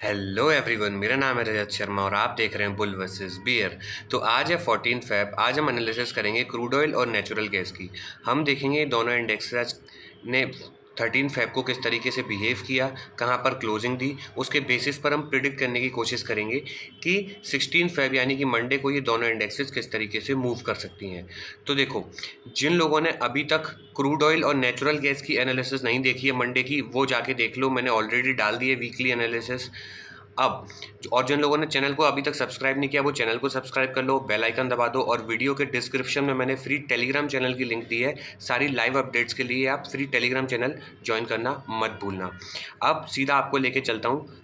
Hello everyone, मेरा नाम है रजत शर्मा और आप देख रहे हैं बुल वर्सेस बियर। तो आज है 14 फेब। आज हम एनालिसिस करेंगे क्रूड ऑयल और नेचुरल गैस की। हम देखेंगे दोनों इंडेक्सेस ने 13 फेब को किस तरीके से बिहेव किया, कहां पर क्लोजिंग दी, उसके बेसिस पर हम प्रिडिक्ट करने की कोशिश करेंगे कि 16 फेब यानी कि मंडे को ये दोनों इंडेक्सेस किस तरीके से मूव कर सकती हैं। तो देखो, जिन लोगों ने अभी तक क्रूड ऑयल और नेचुरल गैस की एनालिसिस नहीं देखी है मंडे की, वो जाके देख लो। मैंने ऑलरेडी डाल दी है वीकली एनालिसिस। अब और जिन लोगों ने चैनल को अभी तक सब्सक्राइब नहीं किया, वो चैनल को सब्सक्राइब कर लो, बेल आइकन दबा दो, और वीडियो के डिस्क्रिप्शन में मैंने फ्री टेलीग्राम चैनल की लिंक दी है। सारी लाइव अपडेट्स के लिए आप फ्री टेलीग्राम चैनल ज्वाइन करना मत भूलना। अब सीधा आपको लेके चलता हूँ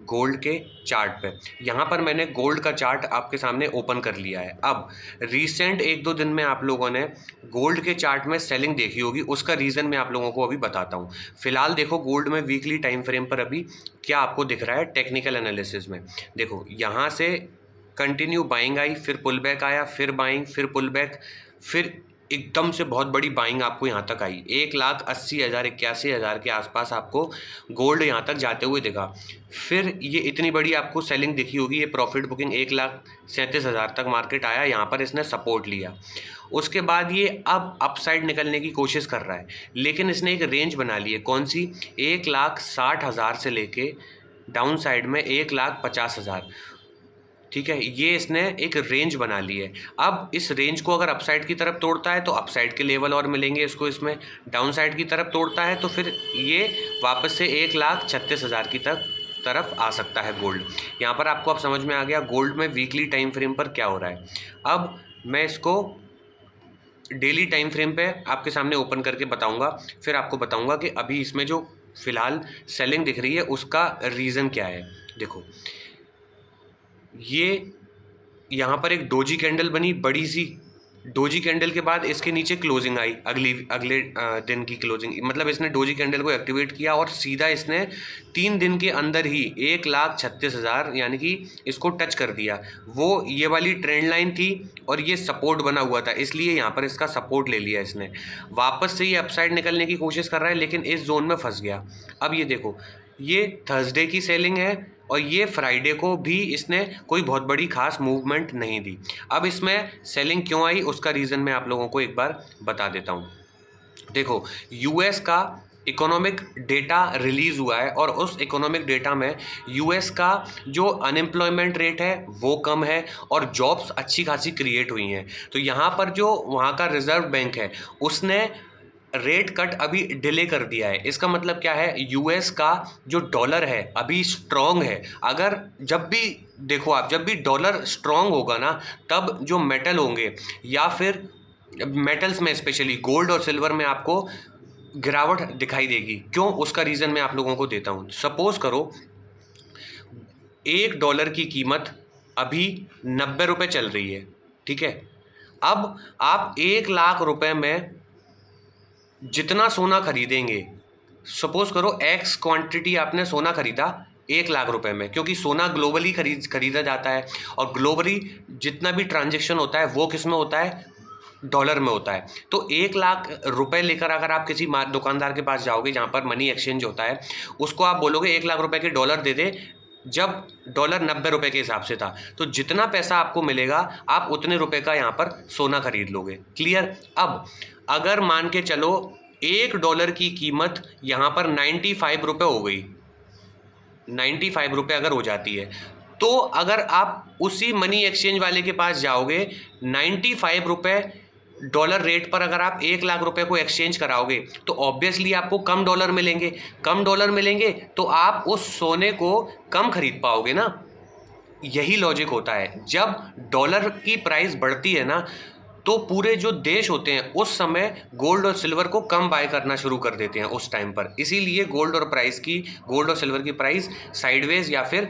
गोल्ड के चार्ट पे। यहाँ पर मैंने गोल्ड का चार्ट आपके सामने ओपन कर लिया है। अब रीसेंट एक दो दिन में आप लोगों ने गोल्ड के चार्ट में सेलिंग देखी होगी, उसका रीज़न मैं आप लोगों को अभी बताता हूँ। फिलहाल देखो गोल्ड में वीकली टाइम फ्रेम पर अभी क्या आपको दिख रहा है टेक्निकल एनालिसिस में। देखो यहाँ से कंटिन्यू बाइंग आई, फिर पुल बैक आया, फिर बाइंग, फिर पुल बैक, फिर एकदम से बहुत बड़ी बाइंग आपको यहाँ तक आई। 1,80,000 81,000 के आसपास आपको गोल्ड यहाँ तक जाते हुए दिखा। फिर ये इतनी बड़ी आपको सेलिंग दिखी होगी, ये प्रॉफिट बुकिंग 1,37,000 तक मार्केट आया, यहाँ पर इसने सपोर्ट लिया। उसके बाद ये अब अपसाइड निकलने की कोशिश कर रहा है, लेकिन इसने एक रेंज बना ली है। कौन सी? 1,60,000 से लेके डाउन साइड में 1,50,000। ठीक है, ये इसने एक रेंज बना ली है। अब इस रेंज को अगर अपसाइड की तरफ तोड़ता है तो अपसाइड के लेवल और मिलेंगे इसको, इसमें डाउन साइड की तरफ तोड़ता है तो फिर ये वापस से 1,36,000 की तरफ आ सकता है गोल्ड। यहाँ पर आपको अब समझ में आ गया गोल्ड में वीकली टाइम फ्रेम पर क्या हो रहा है। अब मैं इसको डेली टाइम फ्रेम पे आपके सामने ओपन करके बताऊंगा, फिर आपको बताऊंगा कि अभी इसमें जो फिलहाल सेलिंग दिख रही है उसका रीज़न क्या है। देखो, ये यहाँ पर एक डोजी कैंडल बनी, बड़ी सी डोजी कैंडल के बाद इसके नीचे क्लोजिंग आई, अगले दिन की क्लोजिंग। मतलब इसने डोजी कैंडल को एक्टिवेट किया और सीधा इसने 3 दिन के अंदर ही 1,36,000 यानी कि इसको टच कर दिया। वो ये वाली ट्रेंड लाइन थी और ये सपोर्ट बना हुआ था, इसलिए यहाँ पर इसका सपोर्ट ले लिया इसने। वापस से ये अपसाइड निकलने की कोशिश कर रहा है, लेकिन इस जोन में फंस गया। अब ये देखो, ये थर्सडे की सेलिंग है और ये फ्राइडे को भी इसने कोई बहुत बड़ी खास मूवमेंट नहीं दी। अब इसमें सेलिंग क्यों आई उसका रीज़न मैं आप लोगों को एक बार बता देता हूँ। देखो, यूएस का इकोनॉमिक डेटा रिलीज़ हुआ है और उस इकोनॉमिक डेटा में यूएस का जो अनएम्प्लॉयमेंट रेट है वो कम है और जॉब्स अच्छी खासी क्रिएट हुई हैं। तो यहाँ पर जो वहाँ का रिजर्व बैंक है उसने रेट कट अभी डिले कर दिया है। इसका मतलब क्या है? यूएस का जो डॉलर है अभी स्ट्रॉन्ग है। अगर जब भी देखो आप, जब भी डॉलर स्ट्रॉन्ग होगा ना, तब जो मेटल होंगे या फिर मेटल्स में स्पेशली गोल्ड और सिल्वर में आपको गिरावट दिखाई देगी। क्यों? उसका रीज़न मैं आप लोगों को देता हूँ। सपोज करो $1 की कीमत अभी 90 रुपये चल रही है, ठीक है। अब आप 1,00,000 रुपये में जितना सोना खरीदेंगे, सपोज करो एक्स क्वांटिटी आपने सोना खरीदा 1,00,000 रुपए में, क्योंकि सोना ग्लोबली खरीदा जाता है और ग्लोबली जितना भी ट्रांजेक्शन होता है वो किस में होता है? डॉलर में होता है। तो 1,00,000 रुपए लेकर अगर आप किसी दुकानदार के पास जाओगे जहाँ पर मनी एक्सचेंज होता है, उसको आप बोलोगे 1,00,000 रुपए के डॉलर दे दे, जब डॉलर 90 रुपए के हिसाब से था, तो जितना पैसा आपको मिलेगा आप उतने रुपए का यहाँ पर सोना खरीद लोगे। क्लियर? अब अगर मान के चलो $1 की कीमत यहाँ पर 95 रुपये हो गई, 95 रुपये अगर हो जाती है, तो अगर आप उसी मनी एक्सचेंज वाले के पास जाओगे 95 रुपये डॉलर रेट पर अगर आप 1,00,000 रुपए को एक्सचेंज कराओगे तो ऑब्वियसली आपको कम डॉलर मिलेंगे। कम डॉलर मिलेंगे तो आप उस सोने को कम खरीद पाओगे ना। यही लॉजिक होता है। जब डॉलर की प्राइस बढ़ती है ना, तो पूरे जो देश होते हैं उस समय गोल्ड और सिल्वर को कम बाय करना शुरू कर देते हैं उस टाइम पर। इसीलिए गोल्ड और सिल्वर की प्राइस साइडवेज या फिर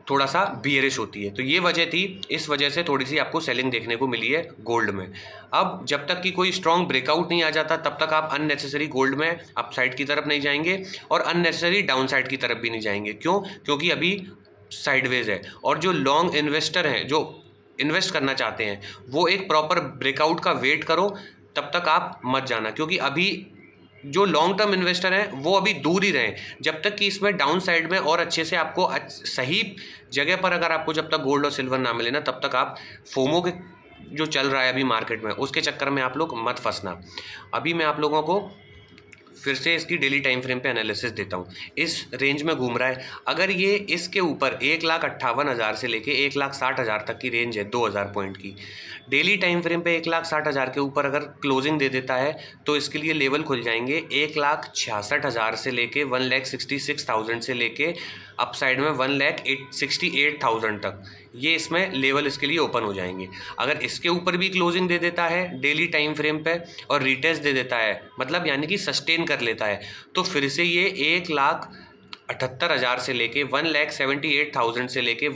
थोड़ा सा बियरिश होती है। तो ये वजह थी, इस वजह से थोड़ी सी आपको सेलिंग देखने को मिली है गोल्ड में। अब जब तक कि कोई स्ट्रॉन्ग ब्रेकआउट नहीं आ जाता तब तक आप अननेसेसरी गोल्ड में अपसाइड की तरफ नहीं जाएंगे और अननेसेसरी डाउन साइड की तरफ भी नहीं जाएंगे। क्यों? क्योंकि अभी साइडवेज है और जो लॉन्ग इन्वेस्टर हैं, जो इन्वेस्ट करना चाहते हैं, वो एक प्रॉपर ब्रेकआउट का वेट करो, तब तक आप मत जाना। क्योंकि अभी जो लॉन्ग टर्म इन्वेस्टर हैं वो अभी दूर ही रहें, जब तक कि इसमें डाउन साइड में और अच्छे से आपको सही जगह पर अगर आपको जब तक गोल्ड और सिल्वर ना मिले ना, तब तक आप फोमो के जो चल रहा है अभी मार्केट में उसके चक्कर में आप लोग मत फंसना। अभी मैं आप लोगों को फिर से इसकी डेली टाइम फ्रेम पे एनालिसिस देता हूँ। इस रेंज में घूम रहा है, अगर ये इसके ऊपर 1,58,000 से लेके 1,60,000 तक की रेंज है 2000 पॉइंट की, डेली टाइम फ्रेम पे 1,60,000 के ऊपर अगर क्लोजिंग दे देता है तो इसके लिए लेवल खुल जाएंगे 1,66,000 से लेके 1,66,000 से लेके अप साइड में 1,68,000 तक, ये इसमें लेवल इसके लिए ओपन हो जाएंगे। अगर इसके ऊपर भी क्लोजिंग दे देता है डेली टाइम फ्रेम पे और रिटेस्ट दे देता है, मतलब यानी कि सस्टेन कर लेता है, तो फिर से ये 1,78,000 से लेके 1,78,000 से लेके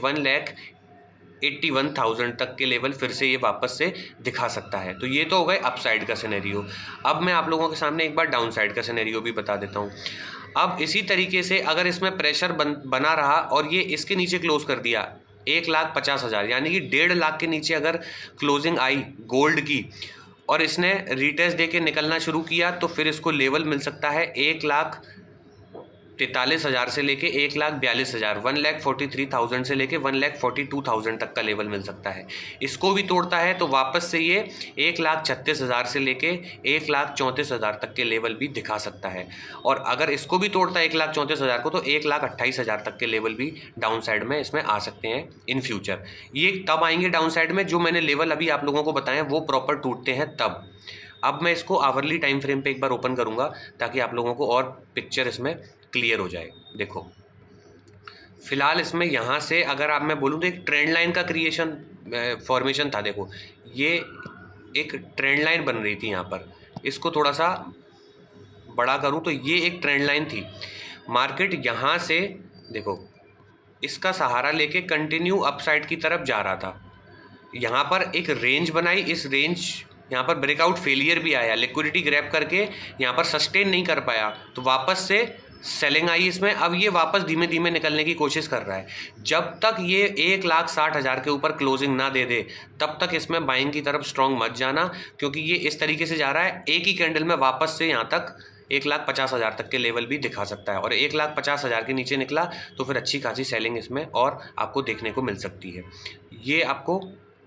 1,81,000 तक के लेवल फिर से ये वापस से दिखा सकता है। तो ये तो हो गए अपसाइड का सिनेरियो। अब मैं आप लोगों के सामने एक बार डाउन साइड का सिनेरियो भी बता देता हूँ। अब इसी तरीके से अगर इसमें प्रेशर बना रहा और ये इसके नीचे क्लोज कर दिया 1,50,000, यानी कि 1.5 लाख के नीचे अगर क्लोजिंग आई गोल्ड की और इसने रिटेस्ट दे के निकलना शुरू किया, तो फिर इसको लेवल मिल सकता है 1,43,000 से लेके 1,42,000, 1,43,000 से लेके 1,42,000 तक का लेवल मिल सकता है। इसको भी तोड़ता है तो वापस से ये 1,36,000 से लेके 1,34,000 तक के लेवल भी दिखा सकता है। और अगर इसको भी तोड़ता है 1,34,000 को, तो 1,28,000 तक के लेवल भी डाउन साइड में इसमें आ सकते हैं इन फ्यूचर। ये तब आएंगे डाउन साइड में जो मैंने लेवल अभी आप लोगों को बताएं वो प्रॉपर टूटते हैं तब। अब मैं इसको आवरली टाइम फ्रेम पे एक बार ओपन करूंगा ताकि आप लोगों को और पिक्चर इसमें क्लियर हो जाए। देखो फिलहाल इसमें यहाँ से अगर आप मैं बोलूँ तो एक ट्रेंड लाइन का क्रिएशन फॉर्मेशन था। देखो ये एक ट्रेंड लाइन बन रही थी यहाँ पर, इसको थोड़ा सा बड़ा करूँ तो ये एक ट्रेंड लाइन थी। मार्केट यहाँ से देखो इसका सहारा लेके कंटिन्यू अपसाइड की तरफ जा रहा था, यहाँ पर एक रेंज बनाई, इस रेंज यहाँ पर ब्रेकआउट फेलियर भी आया, लिक्विडिटी ग्रैब करके यहाँ पर सस्टेन नहीं कर पाया तो वापस से सेलिंग आई इसमें। अब ये वापस धीमे धीमे निकलने की कोशिश कर रहा है। जब तक ये 1,60,000 के ऊपर क्लोजिंग ना दे दे तब तक इसमें बाइंग की तरफ स्ट्रॉन्ग मत जाना, क्योंकि ये इस तरीके से जा रहा है एक ही कैंडल में वापस से यहाँ तक 1,50,000 तक के लेवल भी दिखा सकता है। और 1,50,000 के नीचे निकला तो फिर अच्छी खासी सेलिंग इसमें और आपको देखने को मिल सकती है। ये आपको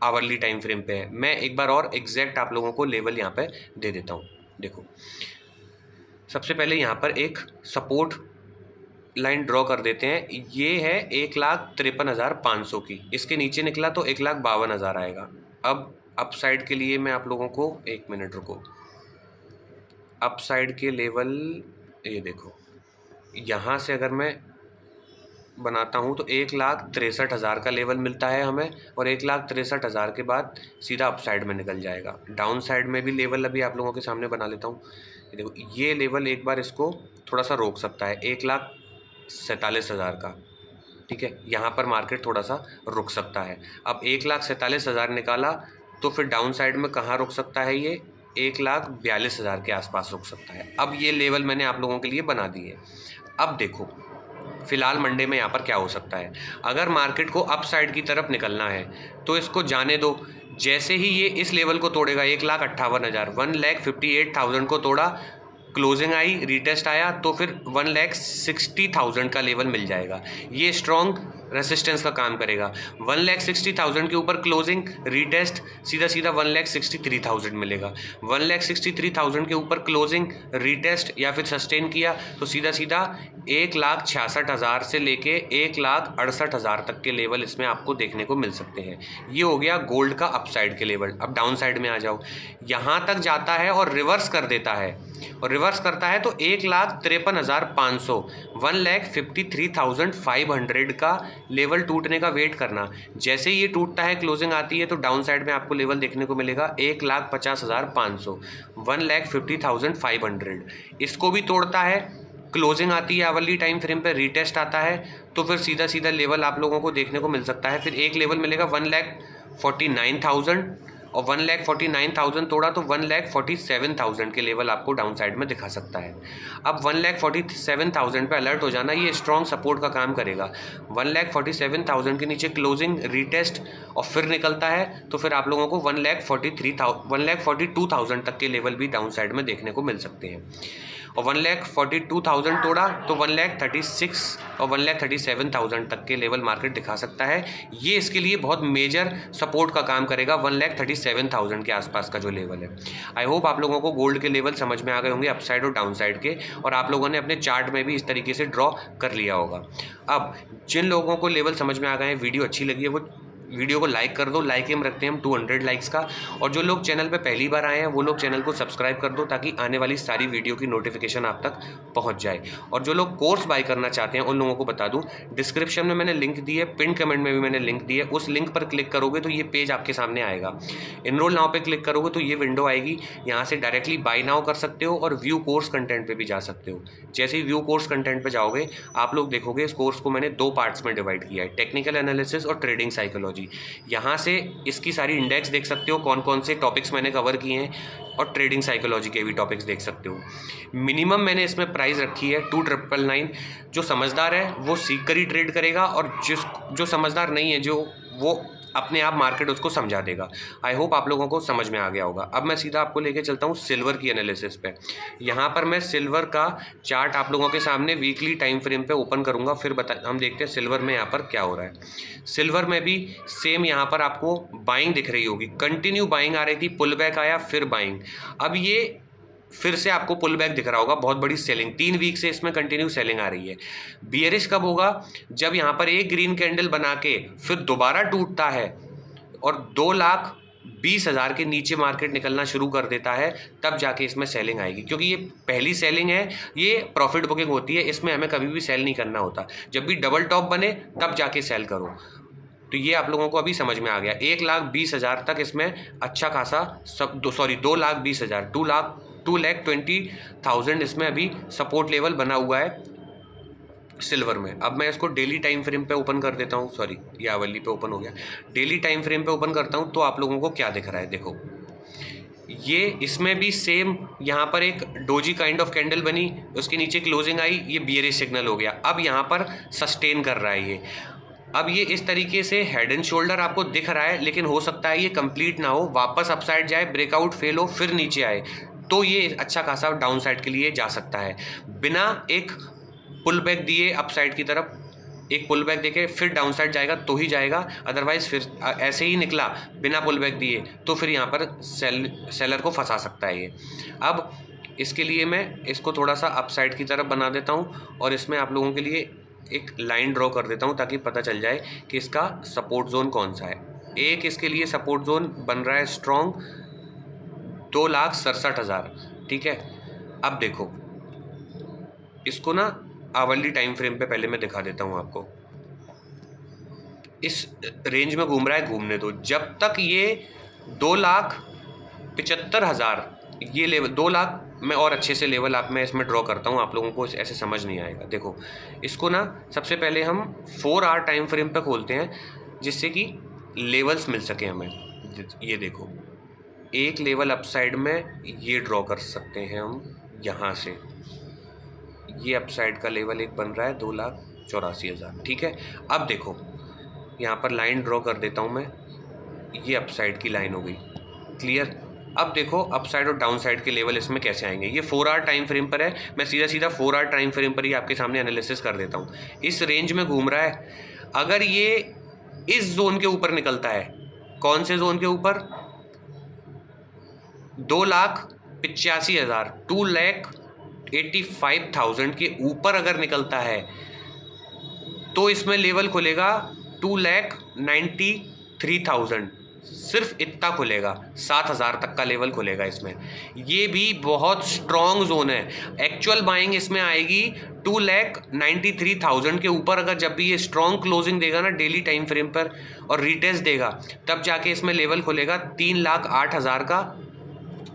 आवरली टाइम फ्रेम पे है। मैं एक बार और एग्जैक्ट आप लोगों को लेवल यहाँ पे दे देता हूँ। देखो सबसे पहले यहाँ पर एक सपोर्ट लाइन ड्रॉ कर देते हैं, ये है 1,53,500 की, इसके नीचे निकला तो 1,52,000 आएगा। अब अप साइड के लिए मैं आप लोगों को एक मिनट रुको, अप साइड के लेवल ये देखो यहाँ से अगर मैं बनाता हूँ तो 1,63,000 का लेवल मिलता है हमें और 1,63,000 के बाद सीधा अप साइड में निकल जाएगा। डाउन साइड में भी लेवल अभी आप लोगों के सामने बना लेता हूँ। देखो ये लेवल एक बार इसको थोड़ा सा रोक सकता है 1,47,000 का, ठीक है, यहाँ पर मार्केट थोड़ा सा रुक सकता है। अब 1,47,000 निकाला तो फिर डाउन साइड में कहाँ रुक सकता है, ये 1,42,000 के आसपास रुक सकता है। अब ये लेवल मैंने आप लोगों के लिए बना दिए। अब देखो फिलहाल मंडे में यहाँ पर क्या हो सकता है। अगर मार्केट को अप साइड की तरफ निकलना है तो इसको जाने दो, जैसे ही ये इस लेवल को तोड़ेगा 1,58,000 1,58,000 को तोड़ा, क्लोजिंग आई, रीटेस्ट आया तो फिर 1,60,000 का लेवल मिल जाएगा। ये स्ट्रॉन्ग रेसिस्टेंस का काम करेगा। 1,60,000 के ऊपर क्लोजिंग, रीटेस्ट, सीधा सीधा 1,63,000 मिलेगा। 1,63,000 के ऊपर क्लोजिंग, रीटेस्ट या फिर सस्टेन किया तो सीधा सीधा 1,66,000 से लेके 1,68,000 तक के लेवल इसमें आपको देखने को मिल सकते हैं। ये हो गया गोल्ड का अपसाइड के लेवल। अब डाउन साइड में आ जाओ, यहाँ तक जाता है और रिवर्स कर देता है, और रिवर्स करता है तो 1,53,500 1,53,500 का लेवल टूटने का वेट करना। जैसे ये टूटता है, क्लोजिंग आती है तो डाउन साइड में आपको लेवल देखने को मिलेगा 1,50,500 1,50,500। इसको भी तोड़ता है, क्लोजिंग आती है आवरली टाइम फ्रेम पे, रीटेस्ट आता है तो फिर सीधा सीधा लेवल आप लोगों को देखने को मिल सकता है। फिर एक लेवल मिलेगा 1,49,000 और 1,49,000 तोड़ा तो 1,47,000 के लेवल आपको डाउन साइड में दिखा सकता है। अब 1,47,000 पे अलर्ट हो जाना, ये स्ट्रॉन्ग सपोर्ट का काम करेगा। 1,47,000 के नीचे क्लोजिंग, रीटेस्ट और फिर निकलता है तो फिर आप लोगों को 1,42,000 तक के लेवल भी डाउन साइड में देखने को मिल सकते हैं। और 1,42,000 तोड़ा तो 1,36,000 और 1,37,000 तक के लेवल मार्केट दिखा सकता है। ये इसके लिए बहुत मेजर सपोर्ट का काम करेगा, 1,37,000 के आसपास का जो लेवल है। आई होप आप लोगों को गोल्ड के लेवल समझ में आ गए होंगे, अपसाइड और डाउन साइड के, और आप लोगों ने अपने चार्ट में भी इस तरीके से ड्रॉ कर लिया होगा। अब जिन लोगों को लेवल समझ में आ गए हैं, वीडियो अच्छी लगी है, वो वीडियो को लाइक कर दो। लाइक एम रखते हैं हम 200 लाइक्स का। और जो लोग चैनल पे पहली बार आए हैं वो लोग चैनल को सब्सक्राइब कर दो, ताकि आने वाली सारी वीडियो की नोटिफिकेशन आप तक पहुंच जाए। और जो लोग कोर्स बाय करना चाहते हैं उन लोगों को बता दूं, डिस्क्रिप्शन में मैंने लिंक दी है, पिन कमेंट में भी मैंने लिंक दी है। उस लिंक पर क्लिक करोगे तो ये पेज आपके सामने आएगा। इनरोल नाउ पे क्लिक करोगे तो ये विंडो आएगी। यहाँ से डायरेक्टली बाय नाउ कर सकते हो और व्यू कोर्स कंटेंट पे भी जा सकते हो। जैसे ही व्यू कोर्स कंटेंट पे जाओगे आप लोग देखोगे इस कोर्स को मैंने 2 पार्ट्स में डिवाइड किया है, टेक्निकल एनालिसिस और ट्रेडिंग साइकोलॉजी। यहाँ से इसकी सारी इंडेक्स देख सकते हो, कौन कौन से टॉपिक्स मैंने कवर किए हैं, और ट्रेडिंग साइकोलॉजी के भी टॉपिक्स देख सकते हो। मिनिमम मैंने इसमें प्राइस रखी है 2,999। जो समझदार है वो सीख कर ही ट्रेड करेगा, और जो समझदार नहीं है वो अपने आप मार्केट उसको समझा देगा। आई होप आप लोगों को समझ में आ गया होगा। अब मैं सीधा आपको लेके चलता हूँ सिल्वर की एनालिसिस पे। यहाँ पर मैं सिल्वर का चार्ट आप लोगों के सामने वीकली टाइम फ्रेम पे ओपन करूँगा, फिर हम देखते हैं सिल्वर में यहाँ पर क्या हो रहा है। सिल्वर में भी सेम यहाँ पर आपको बाइंग दिख रही होगी, कंटिन्यू बाइंग आ रही थी, पुल बैक आया, फिर बाइंग। अब ये फिर से आपको पुल बैक दिख रहा होगा, बहुत बड़ी सेलिंग, 3 वीक से इसमें कंटिन्यू सेलिंग आ रही है। बियरिश कब होगा? जब यहाँ पर एक ग्रीन कैंडल बना के फिर दोबारा टूटता है और 2,20,000 के नीचे मार्केट निकलना शुरू कर देता है, तब जाके इसमें सेलिंग आएगी। क्योंकि ये पहली सेलिंग है, ये प्रॉफिट बुकिंग होती है, इसमें हमें कभी भी सेल नहीं करना होता। जब भी डबल टॉप बने तब जाके सेल करो। तो ये आप लोगों को अभी समझ में आ गया। 1,20,000 तक इसमें अच्छा खासा 2,20,000 2,20,000 इसमें अभी सपोर्ट लेवल बना हुआ है सिल्वर में। अब मैं इसको डेली टाइम फ्रेम पे ओपन कर देता हूँ, सॉरी ये आवली पे ओपन हो गया। डेली टाइम फ्रेम पे ओपन करता हूँ तो आप लोगों को क्या दिख रहा है, देखो ये इसमें भी सेम यहाँ पर एक डोजी काइंड ऑफ कैंडल बनी, उसके नीचे क्लोजिंग आई, ये बियरिश सिग्नल हो गया। अब यहाँ पर सस्टेन कर रहा है ये। अब ये इस तरीके से हेड एंड शोल्डर आपको दिख रहा है, लेकिन हो सकता है ये कंप्लीट ना हो, वापस अपसाइड जाए, ब्रेकआउट फेल हो, फिर नीचे आए, तो ये अच्छा खासा डाउन साइड के लिए जा सकता है। बिना एक पुल बैक दिए अपसाइड की तरफ, एक पुल बैक देके फिर डाउन साइड जाएगा तो ही जाएगा, अदरवाइज फिर ऐसे ही निकला बिना पुल बैक दिए तो फिर यहाँ पर सेलर को फंसा सकता है ये। अब इसके लिए मैं इसको थोड़ा सा अपसाइड की तरफ बना देता हूँ और इसमें आप लोगों के लिए एक लाइन ड्रॉ कर देता हूँ ताकि पता चल जाए कि इसका सपोर्ट जोन कौन सा है। एक इसके लिए सपोर्ट जोन बन रहा है स्ट्रॉन्ग 2,67,000, ठीक है। अब देखो इसको ना आवरली टाइम फ्रेम पे पहले मैं दिखा देता हूँ आपको। इस रेंज में घूम रहा है, घूमने दो जब तक ये 2,75,000 ये लेवल 2 लाख, मैं और अच्छे से लेवल आप मैं इसमें ड्रॉ करता हूँ, आप लोगों को ऐसे समझ नहीं आएगा। देखो इसको ना सबसे पहले हम 4 आवर टाइम फ्रेम पे खोलते हैं जिससे कि लेवल्स मिल सके हमें। ये देखो एक लेवल अपसाइड में ये ड्रॉ कर सकते हैं हम, यहाँ से ये अपसाइड का लेवल एक बन रहा है 2,84,000, ठीक है। अब देखो यहाँ पर लाइन ड्रॉ कर देता हूँ मैं, ये अपसाइड की लाइन हो गई, क्लियर। अब देखो अपसाइड और डाउन साइड के लेवल इसमें कैसे आएंगे। ये 4 आवर टाइम फ्रेम पर है, मैं सीधा 4 आवर टाइम फ्रेम पर ही आपके सामने एनालिसिस कर देता हूँ। इस रेंज में घूम रहा है, अगर ये इस जोन के ऊपर निकलता है, कौन से जोन के ऊपर, 2,85,000 2,85,000 के ऊपर अगर निकलता है तो इसमें लेवल खुलेगा 2,93,000, सिर्फ इतना खुलेगा, 7,000 तक का लेवल खुलेगा इसमें। ये भी बहुत स्ट्रॉन्ग जोन है। एक्चुअल बाइंग इसमें आएगी 2,93,000 के ऊपर, अगर जब भी ये स्ट्रॉन्ग क्लोजिंग देगा ना डेली टाइम फ्रेम पर और रीटेस्ट देगा, तब जाके इसमें लेवल खुलेगा 3,08,000 का,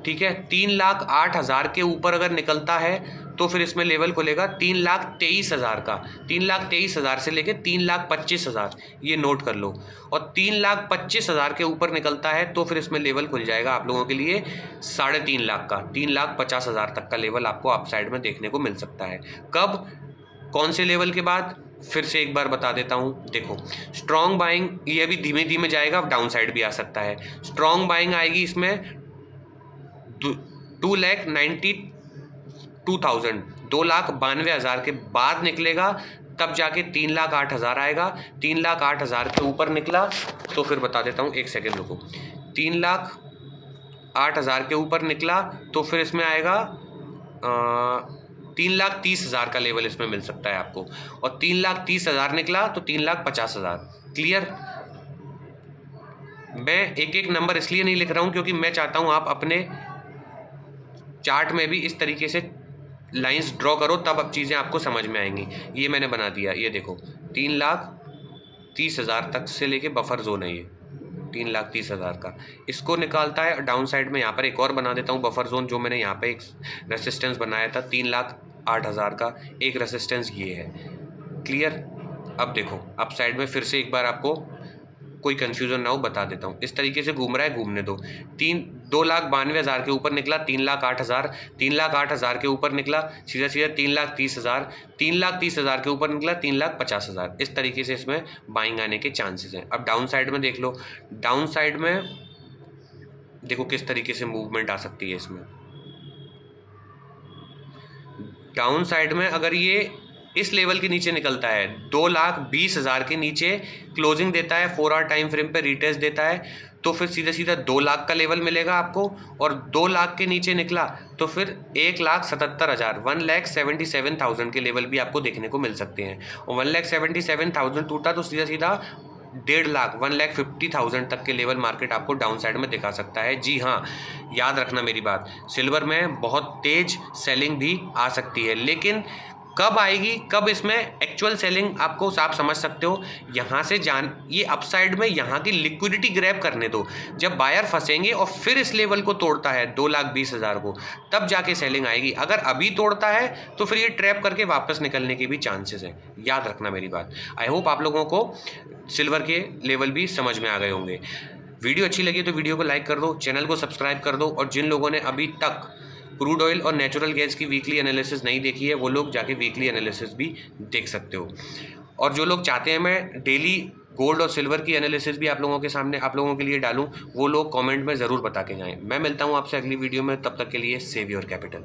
ठीक है। 3,08,000 के ऊपर अगर निकलता है तो फिर इसमें लेवल खुलेगा 3,23,000 का, 3,23,000 से लेके 3,25,000, ये नोट कर लो। और 3,25,000 के ऊपर निकलता है तो फिर इसमें लेवल खुल जाएगा आप लोगों के लिए 3.5 लाख का, 3,50,000 तक का लेवल आपको अपसाइड में देखने को मिल सकता है। कब, कौन से लेवल के बाद, फिर से एक बार बता देता हूँ। देखो स्ट्रॉन्ग बाइंग ये भी धीमे धीमे जाएगा, डाउन साइड भी आ सकता है। स्ट्रॉन्ग बाइंग आएगी इसमें 2000, 2,92,000 के बाद निकलेगा, तब जाके 3,08,000 आएगा। 3,08,000 के ऊपर निकला तो फिर बता देता हूँ, एक सेकेंड रुको। 3,08,000 के ऊपर निकला तो फिर इसमें आएगा 3,30,000 का लेवल इसमें मिल सकता है आपको, और 3,30,000 निकला तो 3,50,000। क्लियर? मैं एक एक नंबर इसलिए नहीं लिख रहा हूँ क्योंकि मैं चाहता हूँ आप अपने चार्ट में भी इस तरीके से लाइंस ड्रॉ करो, तब अब चीज़ें आपको समझ में आएंगी। ये मैंने बना दिया, ये देखो 3,30,000 तक से लेके बफर जोन है ये 3,30,000 का, इसको निकालता है। डाउन साइड में यहाँ पर एक और बना देता हूँ बफर जोन, जो मैंने यहाँ पे एक रेसिस्टेंस बनाया था 3,08,000 का, एक रेसिस्टेंस ये है। क्लियर? अब देखो अप साइड में फिर से एक बार आपको कोई कन्फ्यूज़न ना हो बता देता हूँ। इस तरीके से घूम रहा है, घूमने दो। 2,92,000 के ऊपर निकला 3,08,000, 3,08,000 के ऊपर निकला सीधा सीधा 3,30,000, 3,30,000 के ऊपर निकला 3,50,000। इस तरीके से इसमें बाइंग आने के चांसेस हैं। अब डाउन साइड में देख लो, डाउन साइड में देखो किस तरीके से मूवमेंट आ सकती है इसमें। डाउन साइड में अगर ये इस लेवल के नीचे निकलता है, 2,20,000 के नीचे क्लोजिंग देता है, 4 आवर टाइम फ्रेम पे रिटेस्ट देता है, तो फिर सीधा सीधा 2 लाख का लेवल मिलेगा आपको। और 2 लाख के नीचे निकला तो फिर 1,77,000, 1,77,000 के लेवल भी आपको देखने को मिल सकते हैं। और 1,77,000 टूटा तो सीधा सीधा 1.5 लाख, 1,50,000 तक के लेवल मार्केट आपको डाउन साइड में दिखा सकता है। जी हाँ, याद रखना मेरी बात, सिल्वर में बहुत तेज सेलिंग भी आ सकती है, लेकिन कब आएगी, कब इसमें एक्चुअल सेलिंग आपको आप समझ सकते हो। यहाँ से ये अपसाइड में यहाँ की लिक्विडिटी ग्रैब करने दो। जब बायर फंसेंगे और फिर इस लेवल को तोड़ता है 2,20,000 को, तब जाके सेलिंग आएगी। अगर अभी तोड़ता है तो फिर ये ट्रैप करके वापस निकलने के भी चांसेस हैं। याद रखना मेरी बात। आई होप आप लोगों को सिल्वर के लेवल भी समझ में आ गए होंगे। वीडियो अच्छी लगी तो वीडियो को लाइक कर दो, चैनल को सब्सक्राइब कर दो, और जिन लोगों ने अभी तक क्रूड ऑयल और नेचुरल गैस की वीकली एनालिसिस नहीं देखी है, वो लोग जाके वीकली एनालिसिस भी देख सकते हो। और जो लोग चाहते हैं मैं डेली गोल्ड और सिल्वर की एनालिसिस भी आप लोगों के सामने, आप लोगों के लिए डालूं, वो लोग कमेंट में ज़रूर बता के जाएं। मैं मिलता हूं आपसे अगली वीडियो में, तब तक के लिए सेव योर कैपिटल।